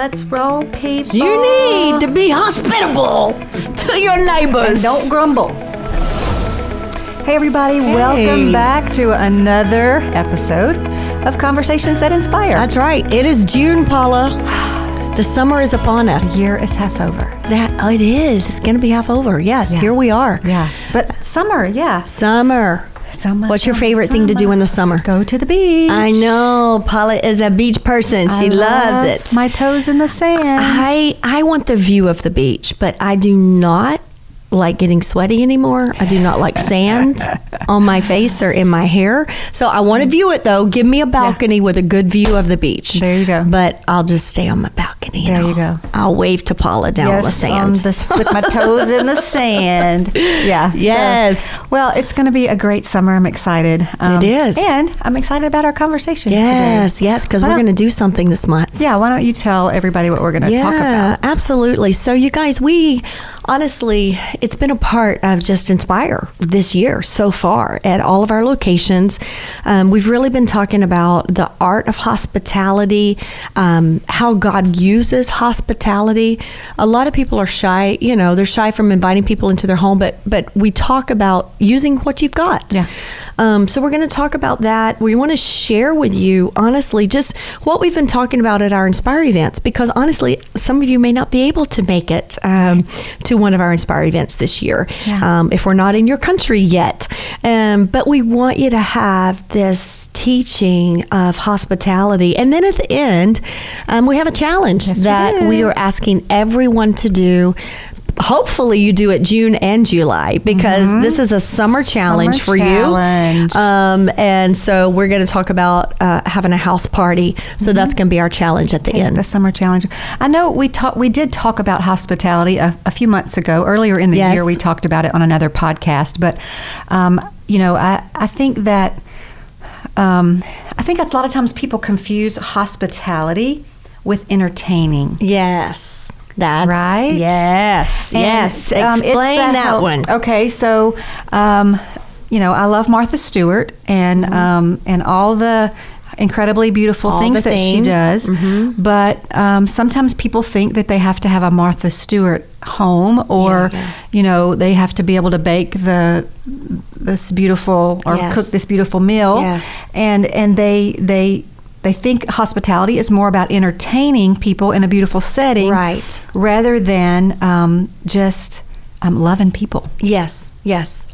Let's roll, people. You need to be hospitable to your neighbors. And don't grumble. Hey, everybody. Hey. Welcome back to another episode of Conversations That Inspire. That's right. It is June, Paula. The summer is upon us. The year is half over. It is. It's going to be half over. Yes, Here we are. Yeah. But summer, Summer. What's your favorite thing to do in the summer? Go to the beach. I know. Paula is a beach person. She loves it. My toes in the sand. I want the view of the beach, but I do not like getting sweaty anymore. I do not like sand on my face or in my hair. So I want to view it, though. Give me a balcony with a good view of the beach. There you go. But I'll just stay on my balcony. There you go. I'll wave to Paula down on the sand. With my toes in the sand. Yeah. Yes. So, well, it's going to be a great summer. I'm excited. It is. And I'm excited about our conversation today. Yes, because we're going to do something this month. Yeah, why don't you tell everybody what we're going to talk about? Yeah, absolutely. So you guys, honestly, it's been a part of just Inspire this year so far at all of our locations. We've really been talking about the art of hospitality, how God uses hospitality. A lot of people are shy, they're shy from inviting people into their home, but we talk about using what you've got. Yeah. So we're going to talk about that. We want to share with you, honestly, just what we've been talking about at our Inspire events, because honestly, some of you may not be able to make it to one of our Inspire events this year, if we're not in your country yet. But we want you to have this teaching of hospitality. And then at the end, we have a challenge that we are asking everyone to do. Hopefully you do it June and July, because this is a summer challenge for you. And so we're going to talk about having a house party. So that's going to be our challenge at the end. The summer challenge. I know we did talk about hospitality a few months ago. Earlier in the year, we talked about it on another podcast. But, I think that I think a lot of times people confuse hospitality with entertaining. Yes. That's right. Yes. Explain that one. Okay, so I love Martha Stewart and all the incredibly beautiful things that she does. But sometimes people think that they have to have a Martha Stewart home, or they have to be able to bake this beautiful or cook this beautiful meal. Yes. And they think hospitality is more about entertaining people in a beautiful setting, right, rather than just loving people. Yes,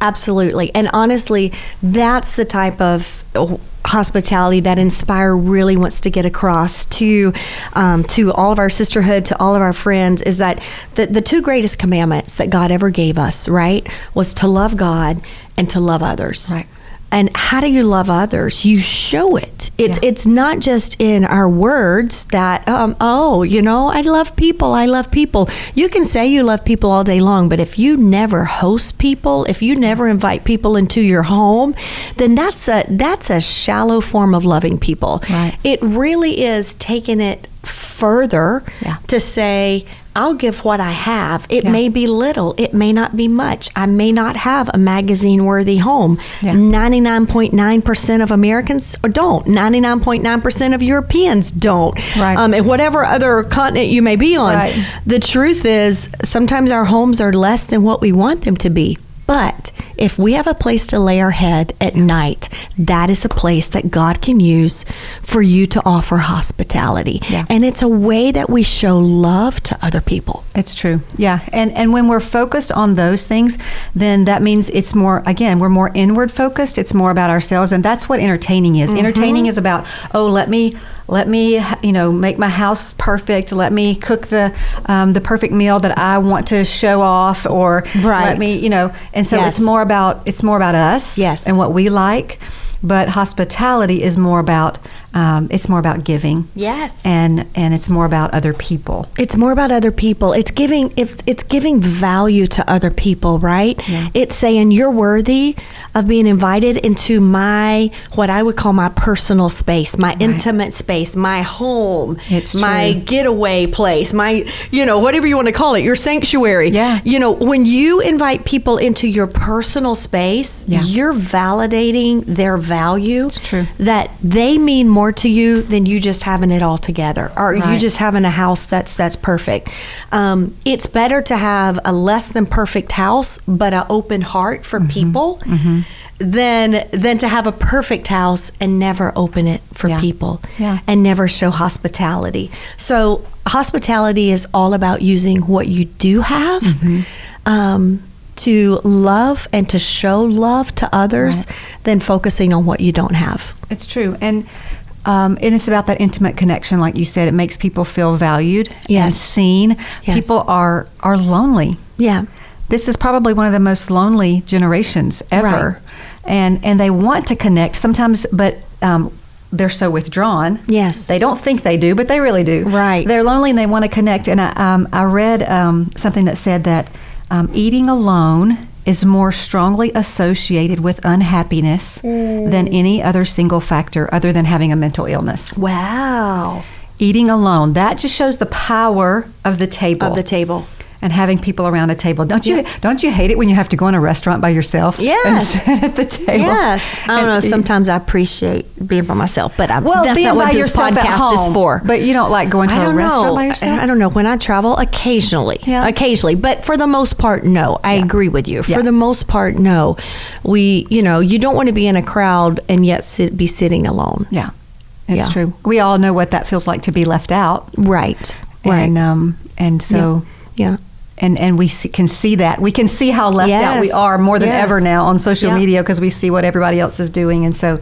absolutely. And honestly, that's the type of hospitality that Inspire really wants to get across to all of our sisterhood, to all of our friends, is that the two greatest commandments that God ever gave us, right, was to love God and to love others. Right. And how do you love others? You show it. It's not just in our words that, I love people. I love people. You can say you love people all day long, but if you never host people, if you never invite people into your home, then that's a shallow form of loving people. Right. It really is taking it further to say, I'll give what I have. It may be little. It may not be much. I may not have a magazine-worthy home. 99.9% of Americans don't. 99.9% of Europeans don't. Right. And whatever other continent you may be on. Right. The truth is, sometimes our homes are less than what we want them to be. But if we have a place to lay our head at night, that is a place that God can use for you to offer hospitality. Yeah. And it's a way that we show love to other people. It's true. Yeah. And when we're focused on those things, then that means it's more, again, we're more inward focused. It's more about ourselves. And that's what entertaining is. Entertaining is about, let me make my house perfect. Let me cook the perfect meal that I want to show off, or let me, and so it's more about us and what we like. But hospitality is more about giving. Yes. And it's more about other people. It's more about other people. It's giving value to other people, right? Yeah. It's saying you're worthy of being invited into what I would call my personal space, my intimate space, my home, my getaway place, my, whatever you want to call it, your sanctuary. Yeah. When you invite people into your personal space, you're validating their value. It's true. That they mean more to you than you just having it all together, or you just having a house that's perfect. It's better to have a less than perfect house, but an open heart for people, than to have a perfect house and never open it for people, and never show hospitality. So hospitality is all about using what you do have to love and to show love to others, than focusing on what you don't have. It's true. And it's about that intimate connection, like you said. It makes people feel valued and seen. People are lonely. This is probably one of the most lonely generations ever. And they want to connect sometimes, but they're so withdrawn. They don't think they do, but they really do. They're lonely and they want to connect. And I read something that said that eating alone is more strongly associated with unhappiness than any other single factor other than having a mental illness. Wow. Eating alone, that just shows the power of the table. And having people around a table. Don't you hate it when you have to go in a restaurant by yourself? And sit at the table. I don't know. Sometimes I appreciate being by myself, but that's being not what by this yourself podcast at home, is for. But you don't like going to a restaurant by yourself? I don't know. When I travel, occasionally, but for the most part, no. I agree with you. For the most part, no. You don't want to be in a crowd and yet be sitting alone. It's true. We all know what that feels like to be left out. And so. And we can see that. We can see how left out we are more than ever now on social media, because we see what everybody else is doing. And so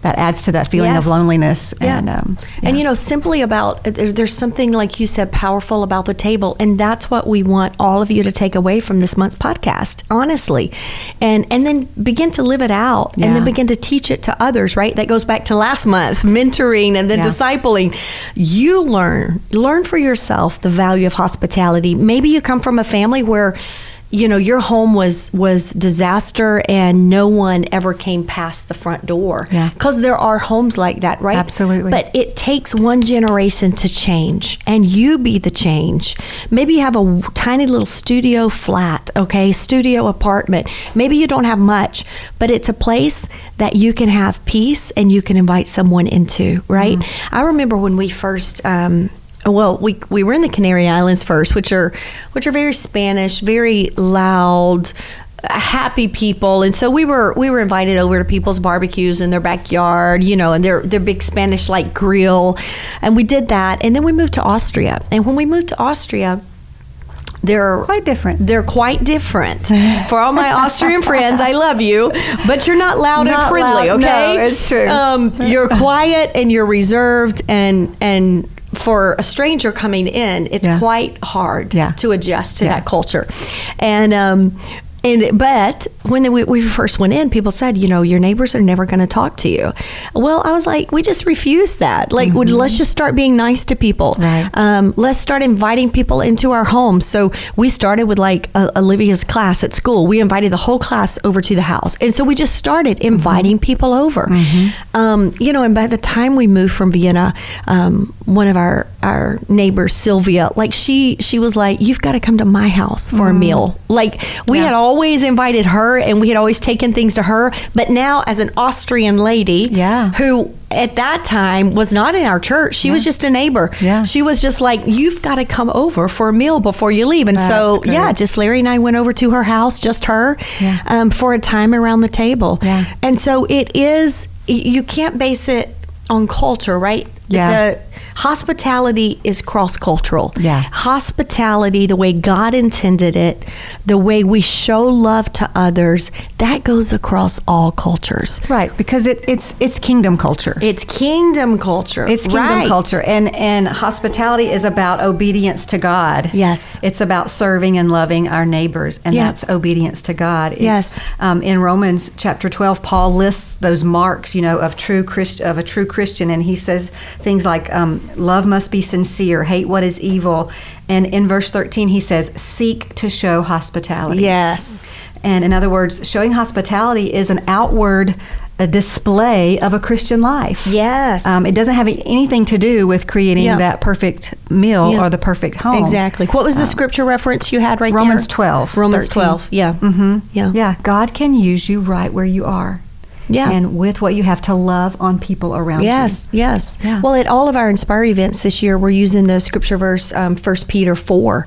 that adds to that feeling of loneliness. And simply about, there's something, like you said, powerful about the table. And that's what we want all of you to take away from this month's podcast, honestly. And then begin to live it out, and then begin to teach it to others, right? That goes back to last month, mentoring and then discipling. You learn for yourself the value of hospitality. Maybe you come from a family where your home was disaster and no one ever came past the front door, because there are homes like that, right? Absolutely. But it takes one generation to change, and you be the change. Maybe you have a tiny little studio flat, studio apartment. Maybe you don't have much, but it's a place that you can have peace and you can invite someone into, right? I remember when we first we were in the Canary Islands first, which are very Spanish, very loud, happy people, and so we were invited over to people's barbecues in their backyard, and their big Spanish like grill, and we did that, and then we moved to Austria, and when we moved to Austria, they're quite different. For all my Austrian friends, I love you, but you're not loud and friendly, okay? No, it's true. You're quiet and you're reserved, and for a stranger coming in, it's quite hard to adjust to that culture. But when we first went in, people said, your neighbors are never going to talk to you. Well, I was like, we just refused that. Let's just start being nice to people. Let's start inviting people into our homes. So we started with Olivia's class at school. We invited the whole class over to the house. And so we just started inviting people over. And by the time we moved from Vienna, one of our neighbors, Sylvia, she was like, you've got to come to my house for a meal. We had always invited her, and we had always taken things to her, but now as an Austrian lady who at that time was not in our church, she was just a neighbor. She was just like, you've got to come over for a meal before you leave. And just Larry and I went over to her house, just her, for a time around the table. And so it is, you can't base it on culture, right? The hospitality is cross-cultural. Hospitality, the way God intended it, the way we show love to others, that goes across all cultures. Right, because it's kingdom culture. It's kingdom culture. It's kingdom culture. And hospitality is about obedience to God. It's about serving and loving our neighbors, and that's obedience to God. In Romans chapter 12, Paul lists those marks, of a true Christian, and he says things like, love must be sincere, hate what is evil. And in verse 13, he says, seek to show hospitality. And in other words, showing hospitality is an outward display of a Christian life. It doesn't have anything to do with creating that perfect meal or the perfect home. Exactly. What was the scripture reference you had Romans 12. Romans 12. God can use you right where you are. Yeah. and with what you have to love on people around you. Yes. Yeah. Well, at all of our Inspire events this year, we're using the scripture verse, 1 Peter 4,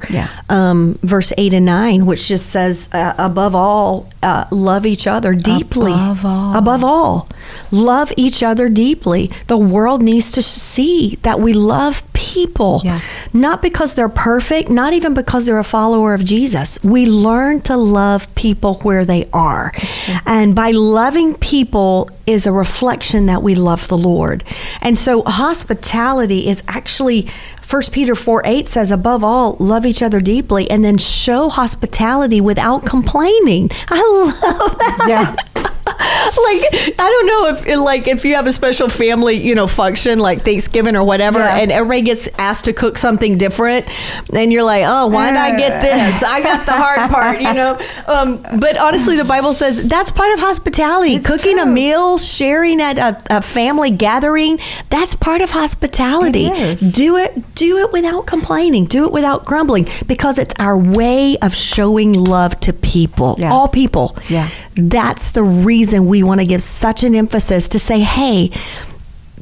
verse 8 and 9, which just says, above all, love each other deeply. Above all, love each other deeply. The world needs to see that we love people, not because they're perfect, not even because they're a follower of Jesus. We learn to love people where they are. And by loving people is a reflection that we love the Lord. And so hospitality is actually, 1 Peter 4:8 says, above all, love each other deeply, and then show hospitality without complaining. I love that. Yeah. Like, I don't know if you have a special family, function like Thanksgiving or whatever, and everybody gets asked to cook something different, and you're like, oh, why did I get this? I got the hard part, But honestly, the Bible says that's part of hospitality. It's cooking true. a meal, sharing at a family gathering, that's part of hospitality. It is. Do it without complaining. Do it without grumbling, because it's our way of showing love to people, all people. Yeah. That's the reason we want to give such an emphasis to say, hey,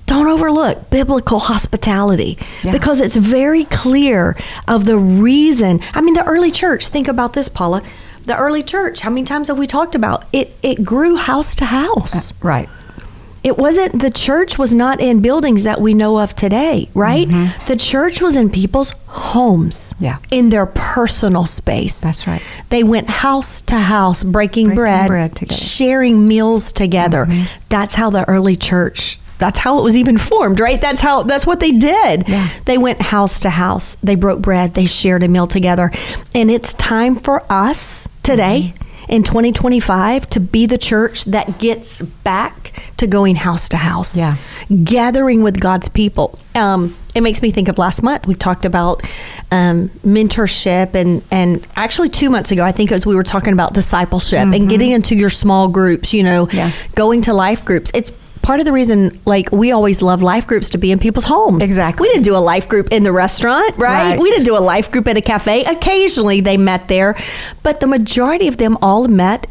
don't overlook biblical hospitality, because it's very clear of the reason. I mean, the early church, think about this, Paula. The early church, how many times have we talked about it? It grew house to house. Right. It wasn't, the church was not in buildings that we know of today, right? Mm-hmm. The church was in people's homes, in their personal space. That's right. They went house to house, breaking bread together, sharing meals together. Mm-hmm. That's how the early church, that's how it was even formed, right? That's what they did. Yeah. They went house to house. They broke bread. They shared a meal together. And it's time for us today, in 2025, to be the church that gets back to going house to house, gathering with God's people. It makes me think of last month. We talked about mentorship, and actually 2 months ago, I think, as we were talking about discipleship and getting into your small groups, going to life groups. It's part of the reason, like, we always love life groups to be in people's homes. Exactly. We didn't do a life group in the restaurant, right? We didn't do a life group at a cafe. Occasionally they met there, but the majority of them all met.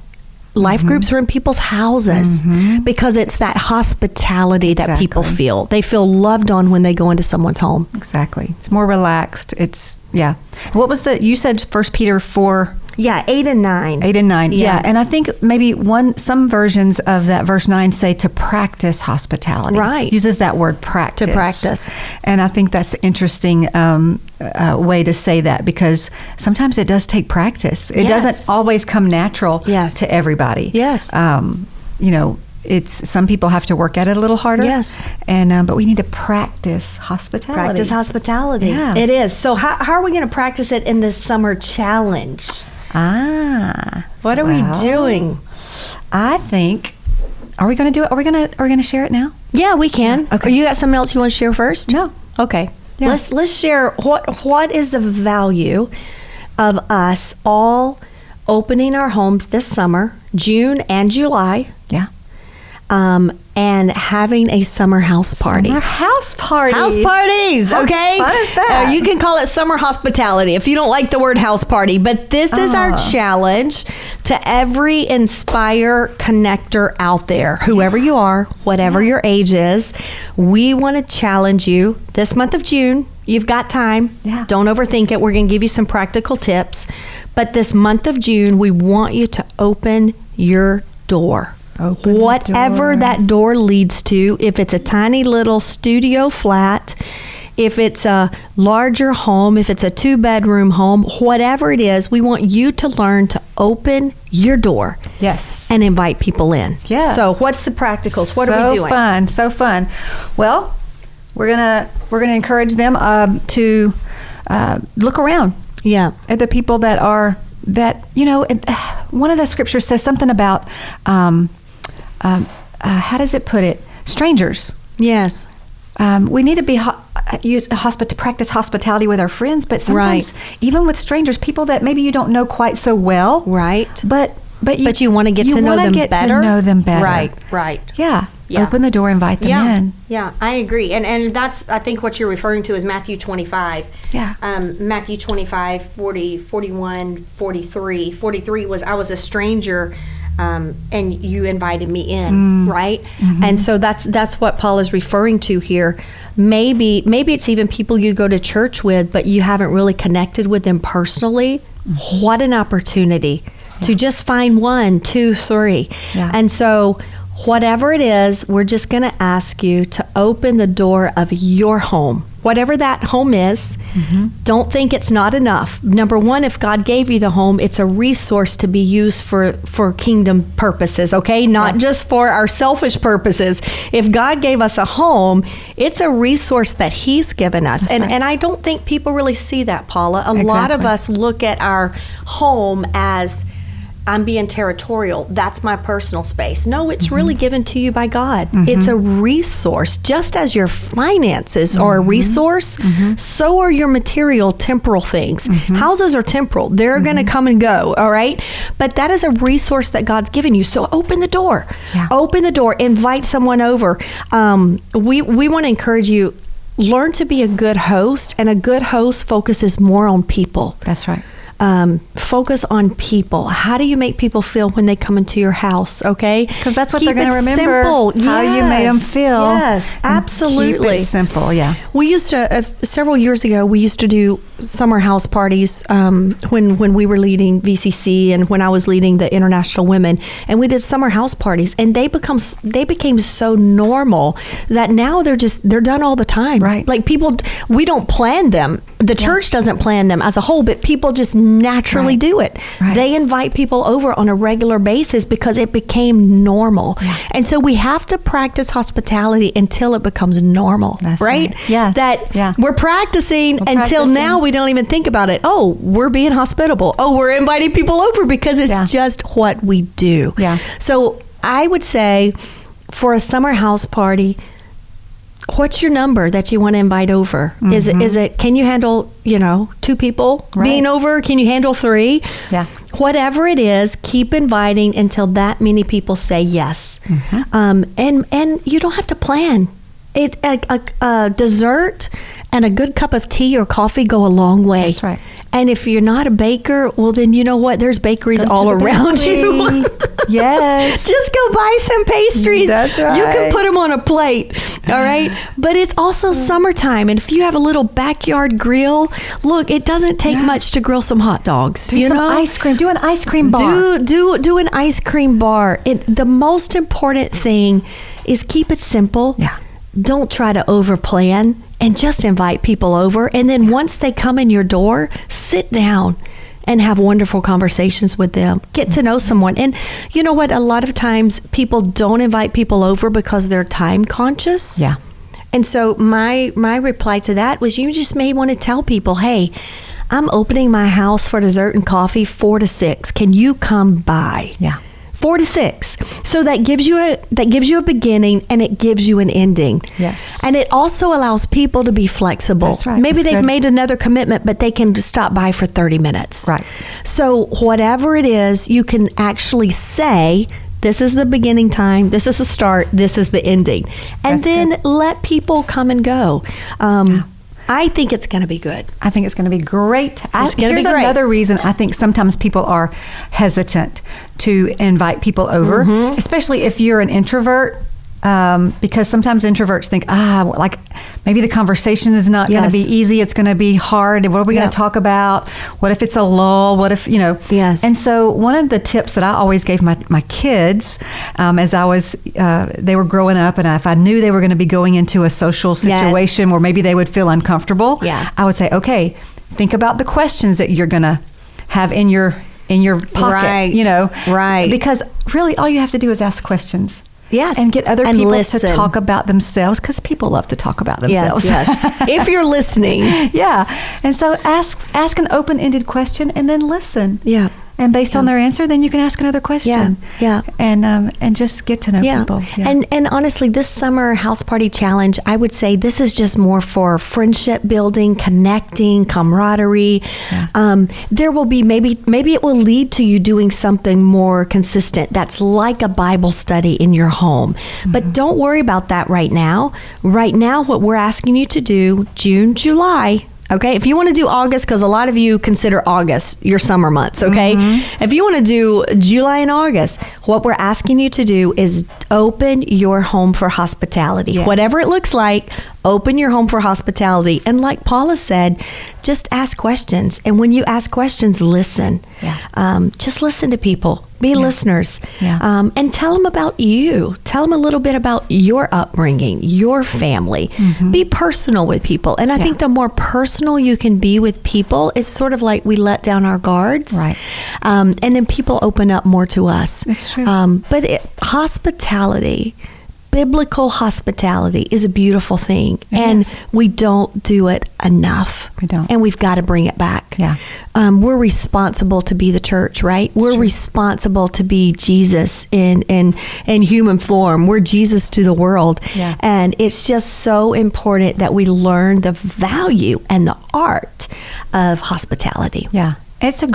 Life groups are in people's houses because it's that hospitality that people feel. They feel loved on when they go into someone's home. Exactly. It's more relaxed. It's, What was you said 1 Peter 4... 8 and 9. 8 and 9. Yeah. And I think maybe some versions of that verse 9 say to practice hospitality. Right. Uses that word practice. To practice. And I think that's an interesting way to say that, because sometimes it does take practice. It doesn't always come natural to everybody. Yes. It's some people have to work at it a little harder. Yes. And but we need to practice hospitality. Practice hospitality. Yeah. It is. So how are we going to practice it in this summer challenge? What are we doing? I think, are we going to do it? Are we going to share it now? Yeah, we can. Okay. You got something else you want to share first? No. Okay. Yeah. Let's share what is the value of us all opening our homes this summer, June and July. Yeah. And having a summer house party. Summer house parties. House parties, okay? How fun is that? You can call it summer hospitality if you don't like the word house party. But this is our challenge to every Inspire connector out there. Whoever you are, whatever your age is, we want to challenge you this month of June. You've got time. Yeah. Don't overthink it. We're going to give you some practical tips. But this month of June, we want you to open your door. Whatever that door leads to, if it's a tiny little studio flat, if it's a larger home, if it's a 2-bedroom home, whatever it is, we want you to learn to open your door. Yes. And invite people in. Yeah. So what's the practicals? What are we doing? So fun. Well, we're gonna encourage them to look around. Yeah. At the people that one of the scriptures says something about how does it put it? Strangers. Yes. We need to practice hospitality with our friends, but sometimes even with strangers, people that maybe you don't know quite so well. Right. But you want to get to know them better. Right. Yeah. Open the door, invite them in. Yeah, I agree. And that's, I think what you're referring to is Matthew 25. Yeah. Matthew 25, 40, 41, 43. 43 was, I was a stranger and you invited me in, right? And so that's what Paul is referring to here. Maybe it's even people you go to church with, but you haven't really connected with them personally. What an opportunity to just find 1, 2, 3. And so whatever it is, we're just going to ask you to open the door of your home. Whatever that home is, don't think it's not enough. Number one, if God gave you the home, it's a resource to be used for kingdom purposes, okay? Not just for our selfish purposes. If God gave us a home, it's a resource that He's given us. And I don't think people really see that, Paula. A lot of us look at our home as, I'm being territorial. That's my personal space. No, it's really given to you by God. It's a resource. Just as your finances are a resource, so are your material, temporal things. Houses are temporal. They're going to come and go, all right? But that is a resource that God's given you. So open the door. Open the door. Invite someone over. We want to encourage you, learn to be a good host, and a good host focuses more on people. That's right. Focus on people. How do you make people feel when they come into your house? Okay, because that's what they're going to remember. Simple. How you made them feel. Yes, absolutely. Keep it simple. Yeah. We used to several years ago. We used to do summer house parties when we were leading VCC and when I was leading the International Women, and we did summer house parties, and they became so normal that now they're done all the time. Right. Like people, we don't plan them. The church doesn't plan them as a whole, but people just naturally do it. Right. They invite people over on a regular basis because it became normal. And so we have to practice hospitality until it becomes normal. That's right? Yeah. We're practicing until now we don't even think about it. Oh, we're being hospitable. Oh, we're inviting people over because it's just what we do. Yeah. So I would say for a summer house party, what's your number that you want to invite over? Is it can you handle, 2 people being over? Can you handle 3? Yeah. Whatever it is, keep inviting until that many people say yes. And you don't have to plan. A dessert and a good cup of tea or coffee go a long way. That's right. And if you're not a baker, well, then you know what? There's bakeries all around you. Yes. Just go buy some pastries. That's right. You can put them on a plate. All right. But it's also summertime. And if you have a little backyard grill, look, it doesn't take much to grill some hot dogs. Do some ice cream. Do an ice cream bar. Do an ice cream bar. The most important thing is keep it simple. Yeah. Don't try to overplan and just invite people over. And then once they come in your door, sit down and have wonderful conversations with them. Get to know someone. And you know what? A lot of times people don't invite people over because they're time conscious. Yeah. And so my reply to that was, you just may want to tell people, hey, I'm opening my house for dessert and coffee 4 to 6. Can you come by? Yeah. 4 to 6. So that gives you a beginning and it gives you an ending. Yes. And it also allows people to be flexible. That's right. Maybe That's they've good. made another commitment, but they can stop by for 30 minutes. Right. So whatever it is, you can actually say, this is the beginning time, this is the start, this is the ending. And That's then good. let people come and go. I think it's going to be good. I think it's going to be great. It's going to be Here's great. another reason I think sometimes people are hesitant to invite people over, especially if you're an introvert, because sometimes introverts think, like maybe the conversation is not going to be easy. It's going to be hard. What are we going to talk about? What if it's a lull? What if, Yes. And so one of the tips that I always gave my kids as they were growing up, and if I knew they were going to be going into a social situation where maybe they would feel uncomfortable, I would say, okay, think about the questions that you're going to have in your pocket, Right. Because really all you have to do is ask questions. Yes. And get other And people listen. to talk about themselves, because people love to talk about themselves. Yes. If you're listening. Yeah. And so ask an open-ended question and then listen. Yeah. And based on their answer, then you can ask another question. Yeah. And just get to know people. Yeah. And honestly, this summer house party challenge, I would say this is just more for friendship building, connecting, camaraderie. Yeah. There will be maybe it will lead to you doing something more consistent that's like a Bible study in your home. But don't worry about that right now. Right now, what we're asking you to do, June, July, Okay. If you want to do August, because a lot of you consider August your summer months. Okay. If you want to do July and August, what we're asking you to do is open your home for hospitality. Yes. Whatever it looks like, open your home for hospitality. And like Paula said, just ask questions. And when you ask questions, listen. Yeah. Just listen to people. Be listeners. Yeah. And tell them about you. Tell them a little bit about your upbringing, your family. Be personal with people. And I think the more personal you can be with people, it's sort of like we let down our guards. Right. And then people open up more to us. That's true. But hospitality, biblical hospitality is a beautiful thing. And we don't do it enough. We don't. And we've got to bring it back. Yeah. We're responsible to be the church, right? We're responsible to be Jesus in human form. We're Jesus to the world. Yeah. And it's just so important that we learn the value and the art of hospitality. Yeah. It's a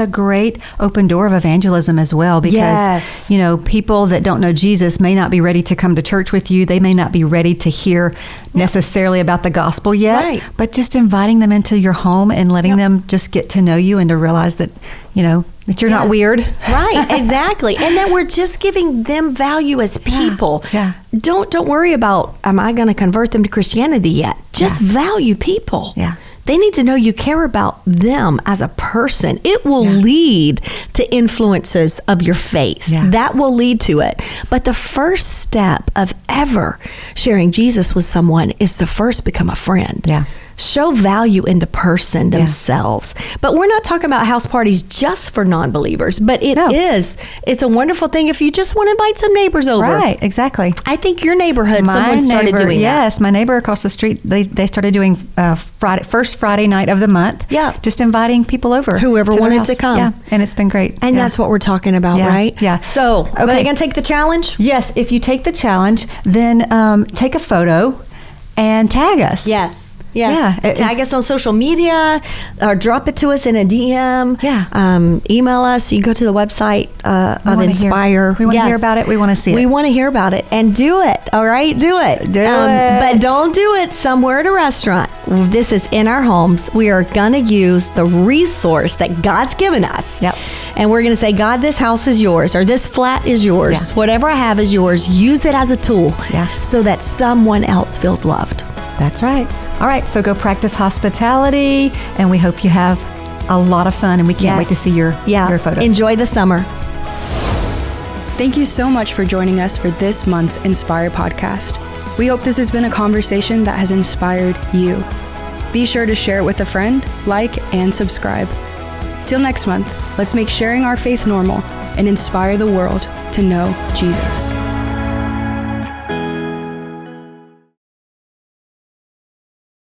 great open door of evangelism as well, because people that don't know Jesus may not be ready to come to church with you. They may not be ready to hear necessarily about the gospel yet, Right. but just inviting them into your home and letting them just get to know you and to realize that, that you're not weird. Right, exactly. And that we're just giving them value as people. Yeah. Don't worry about, am I going to convert them to Christianity yet? Just value people. Yeah. They need to know you care about them as a person. It will lead to influences of your faith. Yeah. That will lead to it. But the first step of ever sharing Jesus with someone is to first become a friend. Yeah. Show value in the person themselves. But we're not talking about house parties just for non-believers, but it's a wonderful thing if you just want to invite some neighbors over. Right, exactly. I think your neighborhood, someone started doing that. Yes, my neighbor across the street, they started doing first Friday night of the month. Yeah. Just inviting people over. Whoever their wanted house. to come. Yeah, and it's been great. And that's what we're talking about, right? Yeah. So, are they going to take the challenge? Yes, if you take the challenge, then take a photo and tag us. Yes. Yeah, Tag us on social media or drop it to us in a DM. Yeah. Email us. You go to the website of Inspire. We want to hear about it. We want to see it. We want to hear about it. And do it. All right? Do it. Do it. But don't do it somewhere at a restaurant. This is in our homes. We are going to use the resource that God's given us. Yep. And we're going to say, God, this house is yours, or this flat is yours. Yeah. Whatever I have is yours. Use it as a tool so that someone else feels loved. That's right. All right, so go practice hospitality, and we hope you have a lot of fun, and we can't wait to see your photos. Enjoy the summer. Thank you so much for joining us for this month's Inspire podcast. We hope this has been a conversation that has inspired you. Be sure to share it with a friend, like, and subscribe. Till next month, let's make sharing our faith normal and inspire the world to know Jesus.